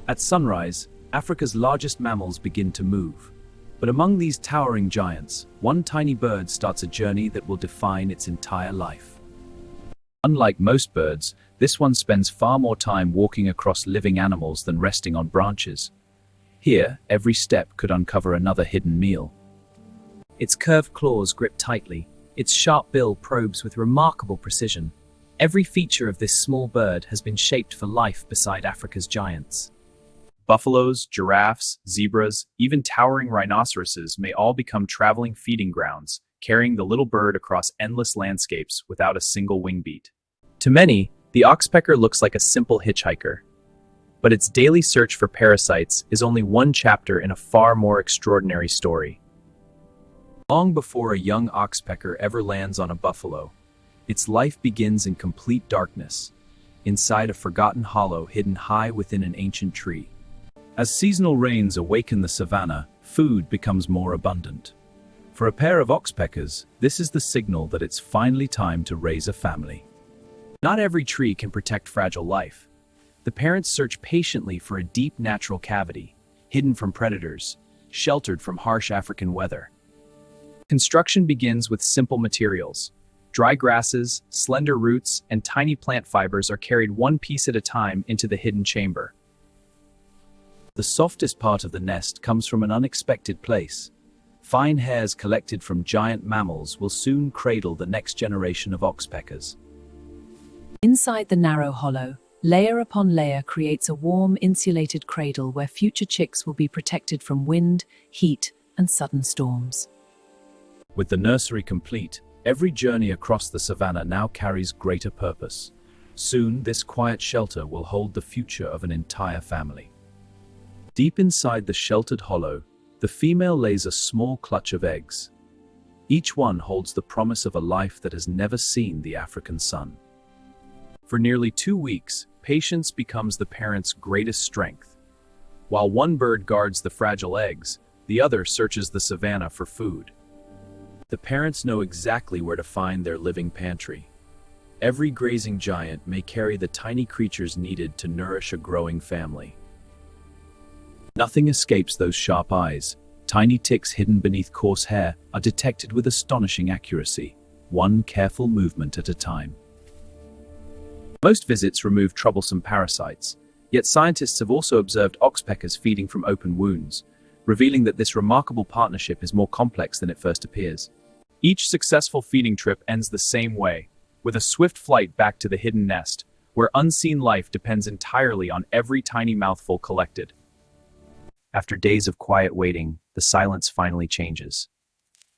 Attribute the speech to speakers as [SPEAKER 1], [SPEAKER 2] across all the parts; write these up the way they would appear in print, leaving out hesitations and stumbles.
[SPEAKER 1] At sunrise, Africa's largest mammals begin to move. But among these towering giants, one tiny bird starts a journey that will define its entire life. Unlike most birds, this one spends far more time walking across living animals than resting on branches. Here, every step could uncover another hidden meal. Its curved claws grip tightly. Its sharp bill probes with remarkable precision. Every feature of this small bird has been shaped for life beside Africa's giants. Buffaloes, giraffes, zebras, even towering rhinoceroses may all become traveling feeding grounds, carrying the little bird across endless landscapes without a single wing beat. To many, the oxpecker looks like a simple hitchhiker. But its daily search for parasites is only one chapter in a far more extraordinary story. Long before a young oxpecker ever lands on a buffalo, its life begins in complete darkness, inside a forgotten hollow hidden high within an ancient tree. As seasonal rains awaken the savannah, food becomes more abundant. For a pair of oxpeckers, this is the signal that it's finally time to raise a family. Not every tree can protect fragile life. The parents search patiently for a deep natural cavity, hidden from predators, sheltered from harsh African weather. Construction begins with simple materials. Dry grasses, slender roots, and tiny plant fibers are carried one piece at a time into the hidden chamber. The softest part of the nest comes from an unexpected place. Fine hairs collected from giant mammals will soon cradle the next generation of oxpeckers.
[SPEAKER 2] Inside the narrow hollow, layer upon layer creates a warm, insulated cradle where future chicks will be protected from wind, heat, and sudden storms.
[SPEAKER 1] With the nursery complete, every journey across the savannah now carries greater purpose. Soon, this quiet shelter will hold the future of an entire family. Deep inside the sheltered hollow, the female lays a small clutch of eggs. Each one holds the promise of a life that has never seen the African sun. For nearly 2 weeks, patience becomes the parent's greatest strength. While one bird guards the fragile eggs, the other searches the savannah for food. The parents know exactly where to find their living pantry. Every grazing giant may carry the tiny creatures needed to nourish a growing family. Nothing escapes those sharp eyes. Tiny ticks hidden beneath coarse hair are detected with astonishing accuracy, one careful movement at a time. Most visits remove troublesome parasites, yet scientists have also observed oxpeckers feeding from open wounds, revealing that this remarkable partnership is more complex than it first appears. Each successful feeding trip ends the same way, with a swift flight back to the hidden nest, where unseen life depends entirely on every tiny mouthful collected. After days of quiet waiting, the silence finally changes.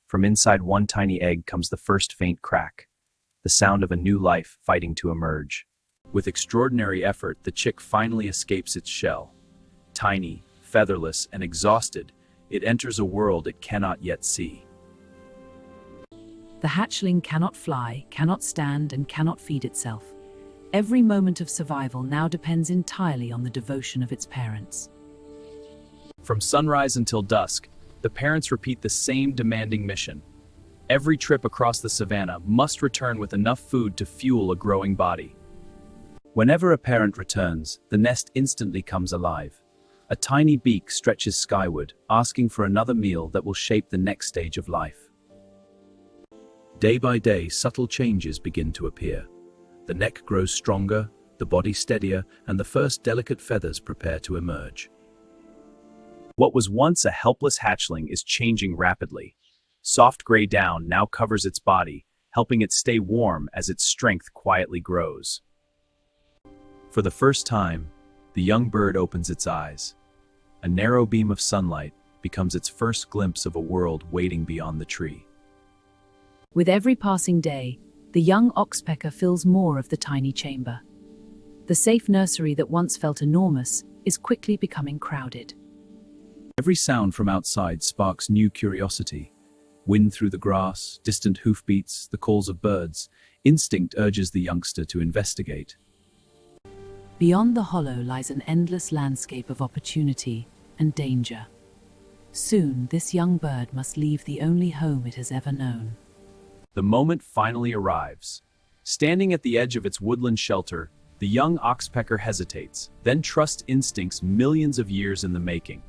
[SPEAKER 1] From inside one tiny egg comes the first faint crack, the sound of a new life fighting to emerge. With extraordinary effort, the chick finally escapes its shell. Tiny, featherless, and exhausted, it enters a world it cannot yet see.
[SPEAKER 2] The hatchling cannot fly, cannot stand, and cannot feed itself. Every moment of survival now depends entirely on the devotion of its parents.
[SPEAKER 1] From sunrise until dusk, the parents repeat the same demanding mission. Every trip across the savannah must return with enough food to fuel a growing body. Whenever a parent returns, the nest instantly comes alive. A tiny beak stretches skyward, asking for another meal that will shape the next stage of life. Day by day, subtle changes begin to appear. The neck grows stronger, the body steadier, and the first delicate feathers prepare to emerge. What was once a helpless hatchling is changing rapidly. Soft gray down now covers its body, helping it stay warm as its strength quietly grows. For the first time, the young bird opens its eyes. A narrow beam of sunlight becomes its first glimpse of a world waiting beyond the tree.
[SPEAKER 2] With every passing day, the young oxpecker fills more of the tiny chamber. The safe nursery that once felt enormous is quickly becoming crowded.
[SPEAKER 1] Every sound from outside sparks new curiosity. Wind through the grass, distant hoofbeats, the calls of birds. Instinct urges the youngster to investigate.
[SPEAKER 2] Beyond the hollow lies an endless landscape of opportunity and danger. Soon, this young bird must leave the only home it has ever known.
[SPEAKER 1] The moment finally arrives. Standing at the edge of its woodland shelter, The young oxpecker hesitates, then trusts instincts millions of years in the making.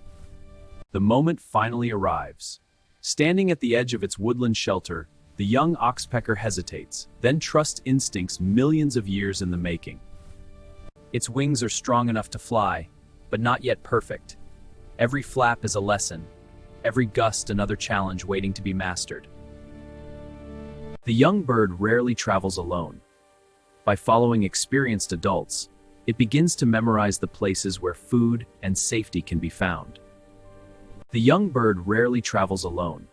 [SPEAKER 1] The moment finally arrives. Standing at the edge of its woodland shelter, the young oxpecker hesitates, then trusts instincts millions of years in the making. Its wings are strong enough to fly, but not yet perfect. Every flap is a lesson, every gust another challenge waiting to be mastered. The young bird rarely travels alone. By following experienced adults, it begins to memorize the places where food and safety can be found. The young bird rarely travels alone.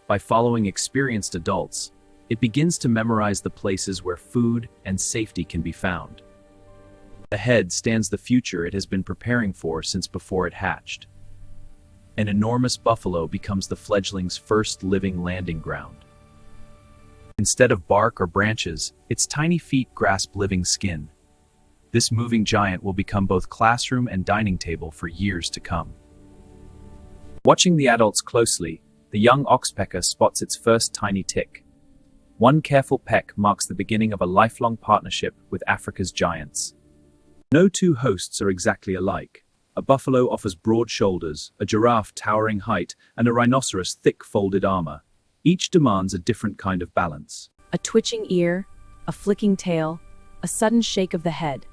[SPEAKER 1] By following experienced adults, it begins to memorize the places where food and safety can be found. Ahead stands the future it has been preparing for since before it hatched. An enormous buffalo becomes the fledgling's first living landing ground. Instead of bark or branches, its tiny feet grasp living skin. This moving giant will become both classroom and dining table for years to come. Watching the adults closely, the young oxpecker spots its first tiny tick. One careful peck marks the beginning of a lifelong partnership with Africa's giants. No two hosts are exactly alike. A buffalo offers broad shoulders, a giraffe towering height, and a rhinoceros thick folded armor. Each demands a different kind of balance.
[SPEAKER 2] A twitching ear, a flicking tail, a sudden shake of the head.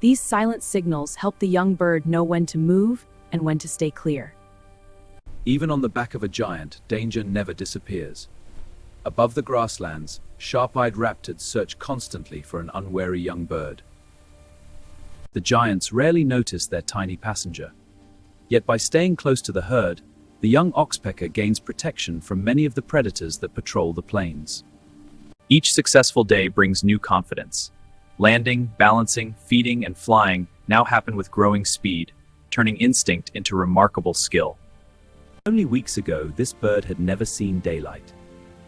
[SPEAKER 2] These silent signals help the young bird know when to move and when to stay clear.
[SPEAKER 1] Even on the back of a giant, danger never disappears. Above the grasslands, sharp-eyed raptors search constantly for an unwary young bird. The giants rarely notice their tiny passenger. Yet by staying close to the herd, the young oxpecker gains protection from many of the predators that patrol the plains. Each successful day brings new confidence. Landing, balancing, feeding, and flying now happen with growing speed, turning instinct into remarkable skill. Only weeks ago, this bird had never seen daylight.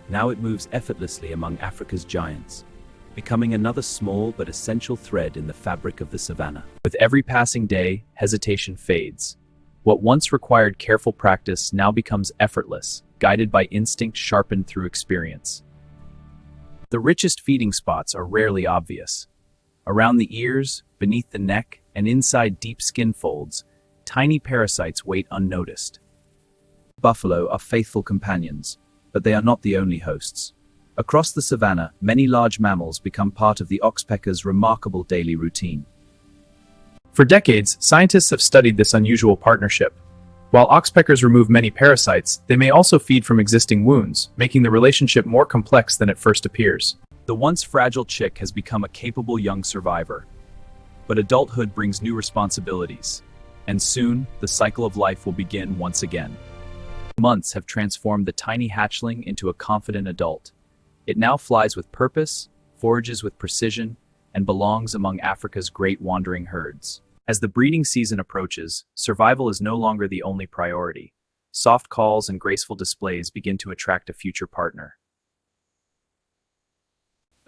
[SPEAKER 1] Now it moves effortlessly among Africa's giants, becoming another small but essential thread in the fabric of the savannah. With every passing day, hesitation fades. What once required careful practice now becomes effortless, guided by instinct sharpened through experience. The richest feeding spots are rarely obvious. Around the ears, beneath the neck, and inside deep skin folds, tiny parasites wait unnoticed. Buffalo are faithful companions, but they are not the only hosts. Across the savannah, many large mammals become part of the oxpecker's remarkable daily routine. For decades, scientists have studied this unusual partnership. While oxpeckers remove many parasites, they may also feed from existing wounds, making the relationship more complex than it first appears. The once fragile chick has become a capable young survivor. But adulthood brings new responsibilities, and soon, the cycle of life will begin once again. Months have transformed the tiny hatchling into a confident adult. It now flies with purpose, forages with precision, and belongs among Africa's great wandering herds. As the breeding season approaches, survival is no longer the only priority. Soft calls and graceful displays begin to attract a future partner.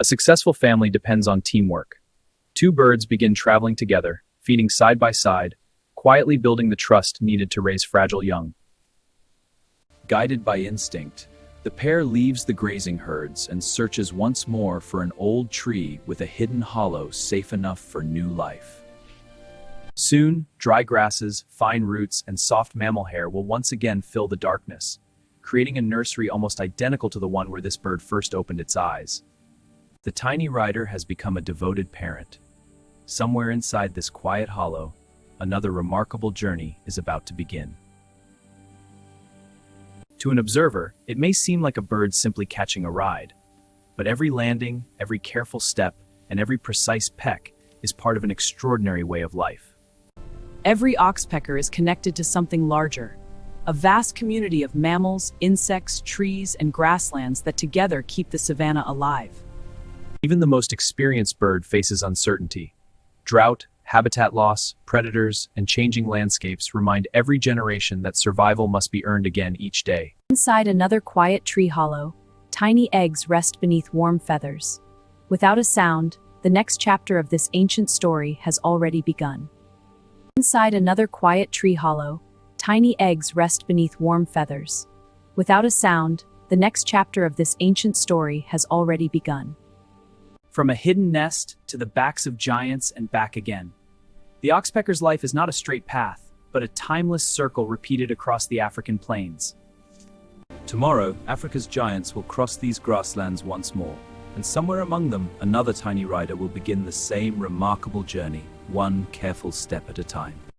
[SPEAKER 1] A successful family depends on teamwork. Two birds begin traveling together, feeding side by side, quietly building the trust needed to raise fragile young. Guided by instinct, the pair leaves the grazing herds and searches once more for an old tree with a hidden hollow safe enough for new life. Soon, dry grasses, fine roots, and soft mammal hair will once again fill the darkness, creating a nursery almost identical to the one where this bird first opened its eyes. The tiny rider has become a devoted parent. Somewhere inside this quiet hollow, another remarkable journey is about to begin. To an observer, it may seem like a bird simply catching a ride, but every landing, every careful step, and every precise peck is part of an extraordinary way of life.
[SPEAKER 2] Every oxpecker is connected to something larger, a vast community of mammals, insects, trees, and grasslands that together keep the savannah alive.
[SPEAKER 1] Even the most experienced bird faces uncertainty. Drought, habitat loss, predators, and changing landscapes remind every generation that survival must be earned again each day.
[SPEAKER 2] Inside another quiet tree hollow, tiny eggs rest beneath warm feathers. Without a sound, the next chapter of this ancient story has already begun. Inside another quiet tree hollow, tiny eggs rest beneath warm feathers. Without a sound, the next chapter of this ancient story has already begun.
[SPEAKER 1] From a hidden nest to the backs of giants and back again. The oxpecker's life is not a straight path, but a timeless circle repeated across the African plains. Tomorrow, Africa's giants will cross these grasslands once more, and somewhere among them, another tiny rider will begin the same remarkable journey, one careful step at a time.